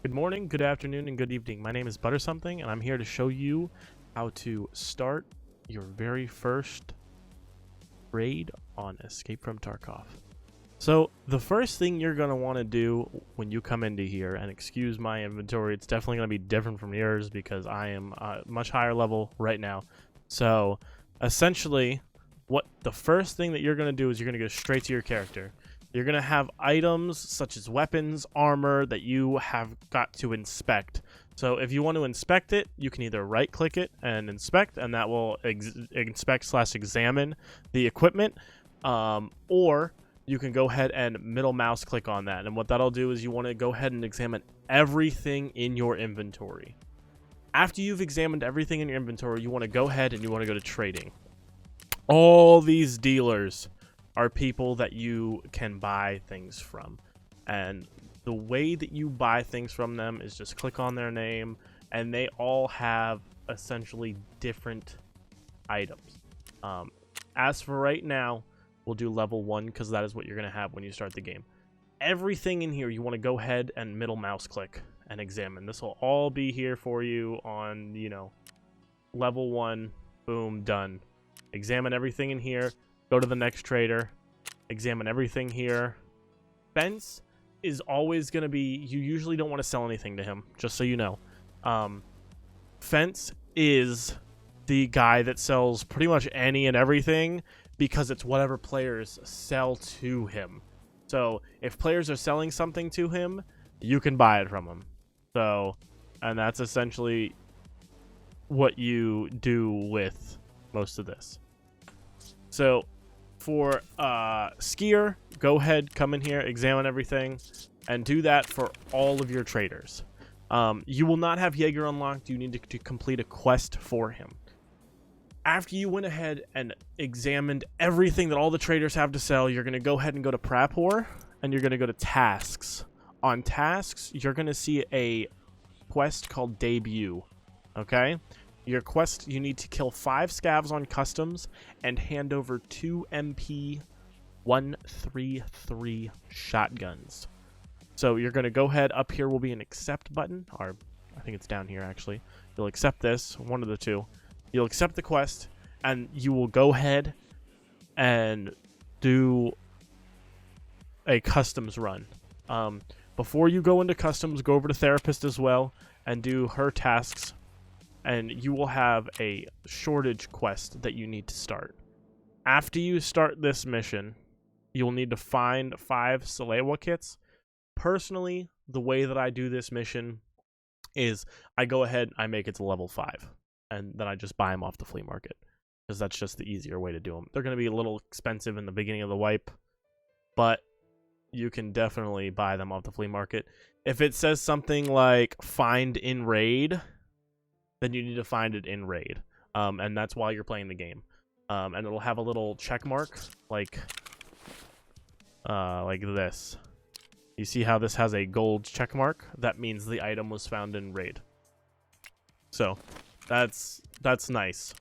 Good morning, good afternoon, and good evening. My name is Butter Something, and I'm here to show you how to start your very first raid on Escape from Tarkov. So the first thing you're going to want to do when you come into here, and excuse my inventory, it's definitely going to be different from yours because I am much higher level right now. So essentially, what the first thing that you're going to do is you're going to go straight to your character. You're going to have items such as weapons, armor that you have got to inspect. So if you want to inspect it, you can either right click it and inspect, and that will inspect/examine the equipment, or you can go ahead and middle mouse click on that. And what that'll do is you want to go ahead and examine everything in your inventory. After you've examined everything in your inventory, you want to go ahead and you want to go to trading. All these dealers are people that you can buy things from, and the way that you buy things from them is just click on their name, and they all have essentially different items. As for right now, we'll do level 1 because that is what you're going to have when you start the game. Everything in here you want to go ahead and middle mouse click and examine. This will all be here for you on, level 1. Boom, done. Examine everything in here. Go to the next trader, examine everything here. Fence is always going to be, you usually don't want to sell anything to him, just so you know. Fence is the guy that sells pretty much any and everything because it's whatever players sell to him. So if players are selling something to him, you can buy it from him. So, and that's essentially what you do with most of this. So for skier, go ahead, come in here, examine everything, and do that for all of your traders. You will not have Jaeger unlocked. You need to complete a quest for him. After you went ahead and examined everything that all the traders have to sell, you're going to go ahead and go to Prapor, and you're going to go to tasks. On tasks, you're going to see a quest called Debut. Okay? Your quest, you need to kill 5 scavs on customs and hand over 2 MP133 shotguns. So you're going to go ahead. Up here will be an accept button, or I think it's down here actually. You'll accept this, one of the two. You'll accept the quest, and you will go ahead and do a customs run. Before you go into customs, go over to therapist as well and do her tasks. And you will have a shortage quest that you need to start. After you start this mission, you'll need to find 5 Salewa kits. Personally, the way that I do this mission is I go ahead and I make it to level 5. And then I just buy them off the flea market. Because that's just the easier way to do them. They're going to be a little expensive in the beginning of the wipe. But you can definitely buy them off the flea market. If it says something like find in raid, then you need to find it in raid, and that's while you're playing the game, and it'll have a little check mark like this. You see how this has a gold check mark? That means the item was found in raid. So that's nice.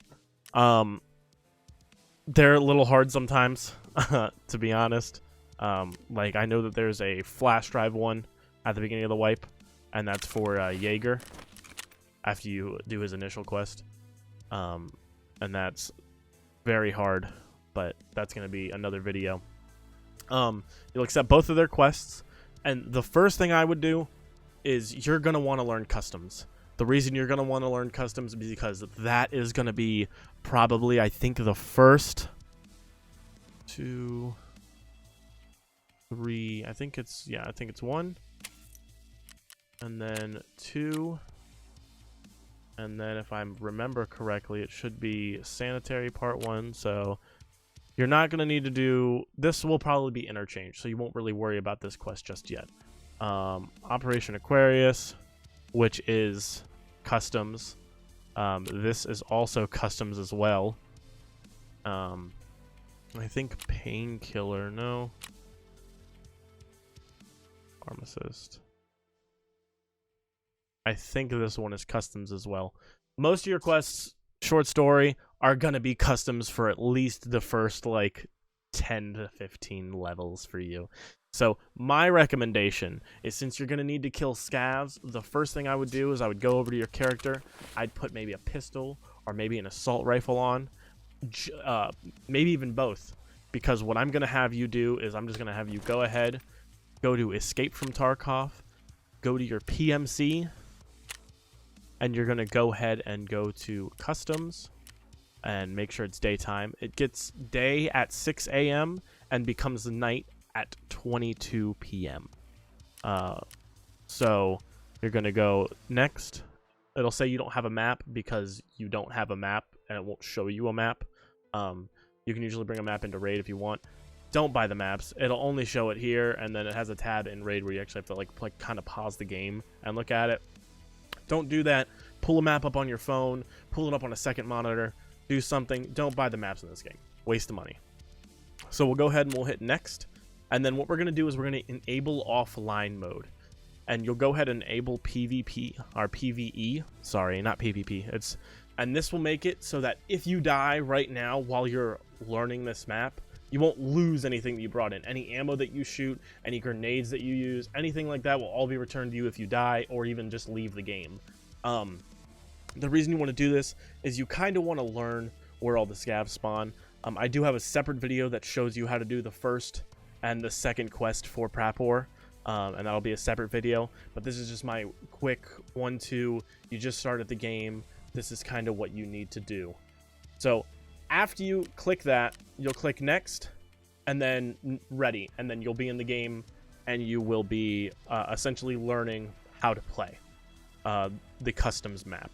They're a little hard sometimes, to be honest. Like I know that there's a flash drive one at the beginning of the wipe, and that's for Jaeger. After you do his initial quest, and that's very hard, but that's going to be another video. You'll accept both of their quests, and the first thing I would do is you're going to want to learn customs. The reason you're going to want to learn customs is because that is going to be probably, I think, the first 2, 3, I think it's 1, and then 2, and then if I remember correctly, it should be sanitary part 1. So you're not going to need to do... This will probably be interchanged, so you won't really worry about this quest just yet. Operation Aquarius, which is customs. This is also customs as well. I think Painkiller, no. Pharmacist. I think this one is customs as well. Most of your quests, short story, are going to be customs for at least the first, 10 to 15 levels for you. So my recommendation is, since you're going to need to kill scavs, the first thing I would do is I would go over to your character. I'd put maybe a pistol or maybe an assault rifle on, maybe even both. Because what I'm going to have you do is I'm just going to have you go ahead, go to Escape from Tarkov, go to your PMC, and you're going to go ahead and go to Customs and make sure it's daytime. It gets day at 6 a.m. and becomes night at 22 p.m. So you're going to go next. It'll say you don't have a map because you don't have a map, and it won't show you a map. You can usually bring a map into Raid if you want. Don't buy the maps. It'll only show it here, and then it has a tab in Raid where you actually have to like kind of pause the game and look at it. Don't do that. Pull a map up on your phone. Pull it up on a second monitor. Do something. Don't buy the maps in this game. Waste of money. So we'll go ahead and we'll hit next. And then what we're going to do is we're going to enable offline mode. And you'll go ahead and enable PvP, or PvE. Sorry, not PvP. And this will make it so that if you die right now while you're learning this map, you won't lose anything that you brought in. Any ammo that you shoot, any grenades that you use, anything like that will all be returned to you if you die or even just leave the game. The reason you want to do this is you kind of want to learn where all the scavs spawn. I do have a separate video that shows you how to do the first and the second quest for Prapor, and that'll be a separate video. But this is just my quick 1-2. You just started the game. This is kind of what you need to do. So after you click that, you'll click next and then ready, and then you'll be in the game and you will be essentially learning how to play the customs map.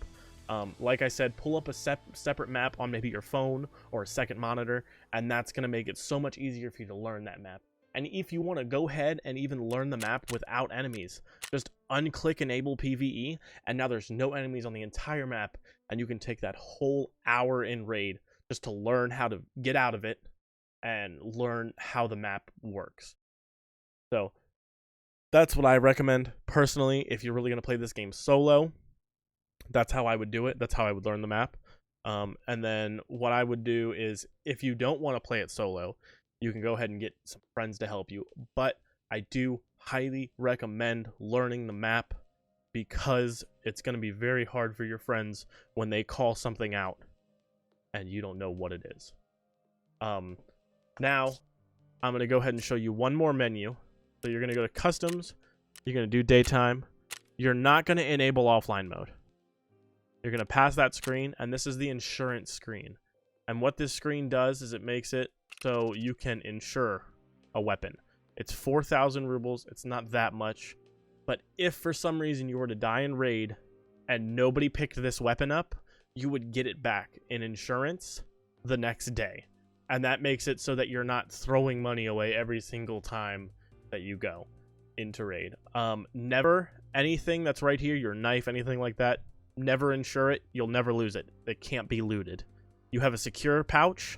Like I said, pull up a separate map on maybe your phone or a second monitor, and that's going to make it so much easier for you to learn that map. And if you want to go ahead and even learn the map without enemies, just unclick enable PvE, and now there's no enemies on the entire map, and you can take that whole hour in Raid just to learn how to get out of it and learn how the map works. So that's what I recommend personally. If you're really going to play this game solo, that's how I would do it. That's how I would learn the map. And then what I would do is, if you don't want to play it solo, you can go ahead and get some friends to help you. But I do highly recommend learning the map, because it's going to be very hard for your friends when they call something out and you don't know what it is. Now, I'm going to go ahead and show you one more menu. So you're going to go to Customs. You're going to do Daytime. You're not going to enable offline mode. You're going to pass that screen, and this is the insurance screen. And what this screen does is it makes it so you can insure a weapon. It's 4,000 rubles. It's not that much. But if for some reason you were to die in Raid and nobody picked this weapon up, you would get it back in insurance the next day. And that makes it so that you're not throwing money away every single time that you go into Raid. Never, anything that's right here, your knife, anything like that, never insure it. You'll never lose it. It can't be looted. You have a secure pouch.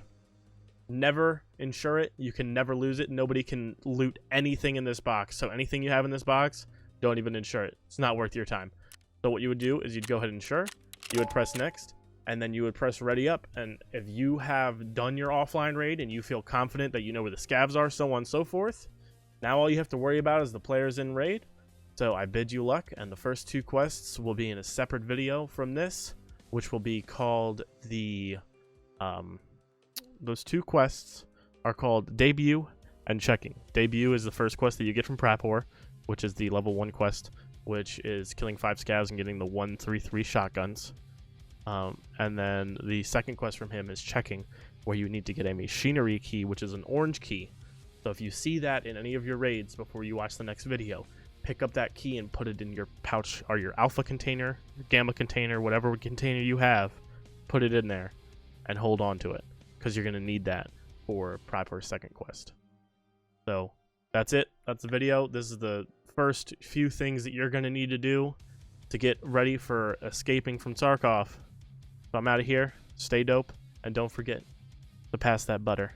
Never insure it. You can never lose it. Nobody can loot anything in this box. So anything you have in this box, don't even insure it. It's not worth your time. So what you would do is you'd go ahead and insure. You would press next, and then you would press ready up. And if you have done your offline raid and you feel confident that you know where the scavs are, so on and so forth, now all you have to worry about is the players in raid. So I bid you luck, and the first two quests will be in a separate video from this, which will be called the those two quests are called Debut and Checking. Debut is the first quest that you get from Prapor, which is the level 1 quest, which is killing 5 scavs and getting the 133 shotguns. And then the second quest from him is Checking, where you need to get a machinery key, which is an orange key. So if you see that in any of your raids before you watch the next video, pick up that key and put it in your pouch or your alpha container, your gamma container, whatever container you have, put it in there and hold on to it, because you're going to need that for Prapor's second quest. So that's it. That's the video. This is the first few things that you're going to need to do to get ready for escaping from Tarkov. So I'm out of here. Stay dope, and don't forget to pass that butter.